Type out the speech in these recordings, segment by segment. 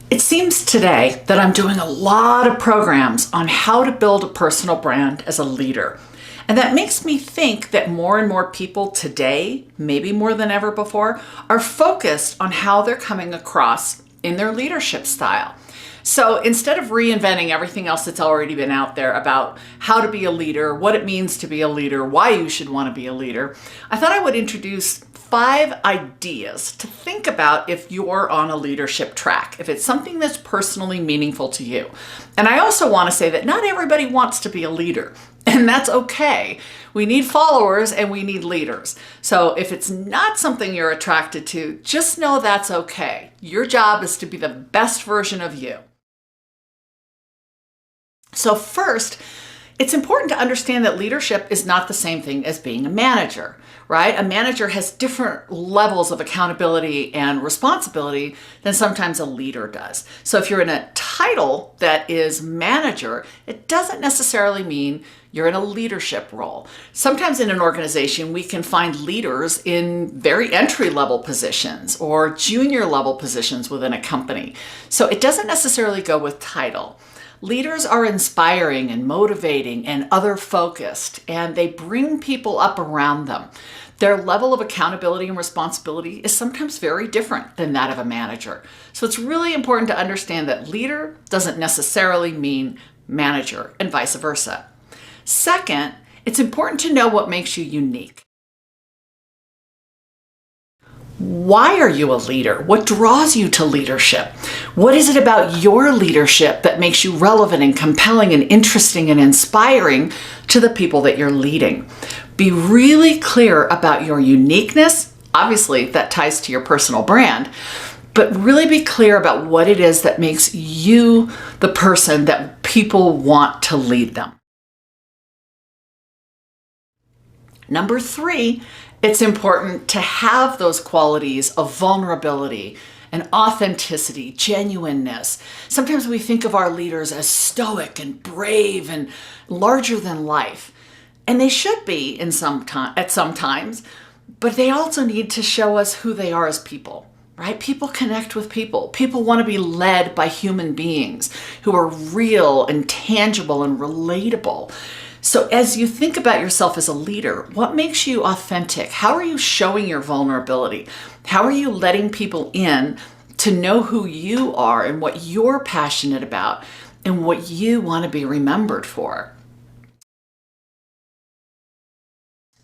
It seems today that I'm doing a lot of programs on how to build a personal brand as a leader. And that makes me think that more and more people today, maybe more than ever before, are focused on how they're coming across in their leadership style. So instead of reinventing everything else that's already been out there about how to be a leader, what it means to be a leader, why you should want to be a leader, I thought I would introduce 5 ideas to think about if you're on a leadership track, if it's something that's personally meaningful to you. And I also want to say that not everybody wants to be a leader, and that's okay. We need followers and we need leaders. So if it's not something you're attracted to, just know that's okay. Your job is to be the best version of you. So first, it's important to understand that leadership is not the same thing as being a manager, right? A manager has different levels of accountability and responsibility than sometimes a leader does. So if you're in a title that is manager, it doesn't necessarily mean you're in a leadership role. Sometimes in an organization, we can find leaders in very entry-level positions or junior-level positions within a company. So it doesn't necessarily go with title. Leaders are inspiring and motivating and other-focused, and they bring people up around them. Their level of accountability and responsibility is sometimes very different than that of a manager. So it's really important to understand that leader doesn't necessarily mean manager, and vice versa. Second, it's important to know what makes you unique. Why are you a leader? What draws you to leadership? What is it about your leadership that makes you relevant and compelling and interesting and inspiring to the people that you're leading? Be really clear about your uniqueness. Obviously, that ties to your personal brand, but really be clear about what it is that makes you the person that people want to lead them. Number 3, it's important to have those qualities of vulnerability and authenticity, genuineness. Sometimes we think of our leaders as stoic and brave and larger than life. And they should be at some times, but they also need to show us who they are as people, right? People connect with people. People want to be led by human beings who are real and tangible and relatable. So as you think about yourself as a leader, what makes you authentic? How are you showing your vulnerability? How are you letting people in to know who you are and what you're passionate about and what you want to be remembered for?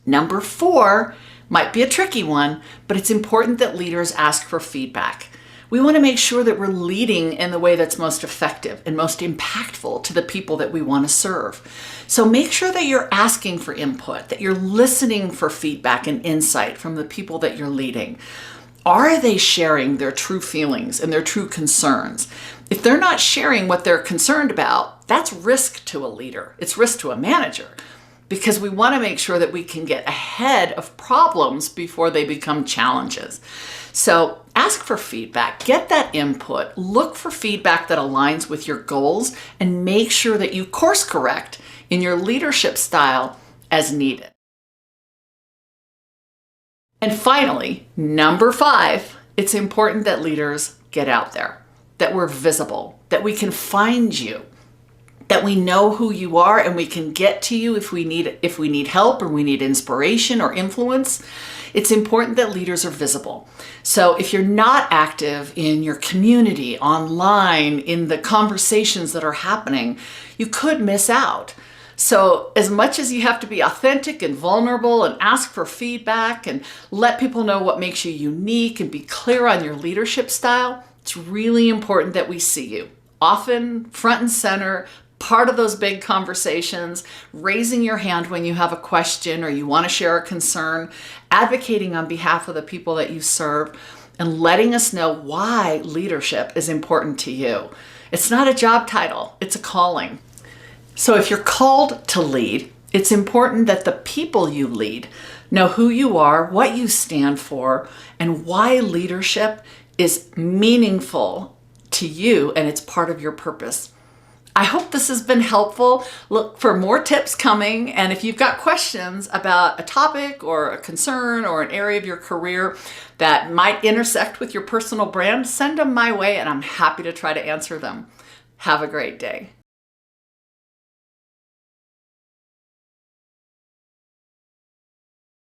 Number 4 might be a tricky one, but it's important that leaders ask for feedback. We want to make sure that we're leading in the way that's most effective and most impactful to the people that we want to serve. So make sure that you're asking for input, that you're listening for feedback and insight from the people that you're leading. Are they sharing their true feelings and their true concerns? If they're not sharing what they're concerned about, that's risk to a leader. It's risk to a manager, because we want to make sure that we can get ahead of problems before they become challenges. So ask for feedback, get that input, look for feedback that aligns with your goals, and make sure that you course correct in your leadership style as needed. And finally, number 5, it's important that leaders get out there, that we're visible, that we can find you, that we know who you are and we can get to you if we need help or we need inspiration or influence. It's important that leaders are visible. So if you're not active in your community, online, in the conversations that are happening, you could miss out. So as much as you have to be authentic and vulnerable and ask for feedback and let people know what makes you unique and be clear on your leadership style, it's really important that we see you often, front and center, part of those big conversations, raising your hand when you have a question or you want to share a concern, advocating on behalf of the people that you serve, and letting us know why leadership is important to you. It's not a job title, it's a calling. So if you're called to lead, it's important that the people you lead know who you are, what you stand for, and why leadership is meaningful to you and it's part of your purpose. I hope this has been helpful. Look for more tips coming. And if you've got questions about a topic or a concern or an area of your career that might intersect with your personal brand, send them my way and I'm happy to try to answer them. Have a great day.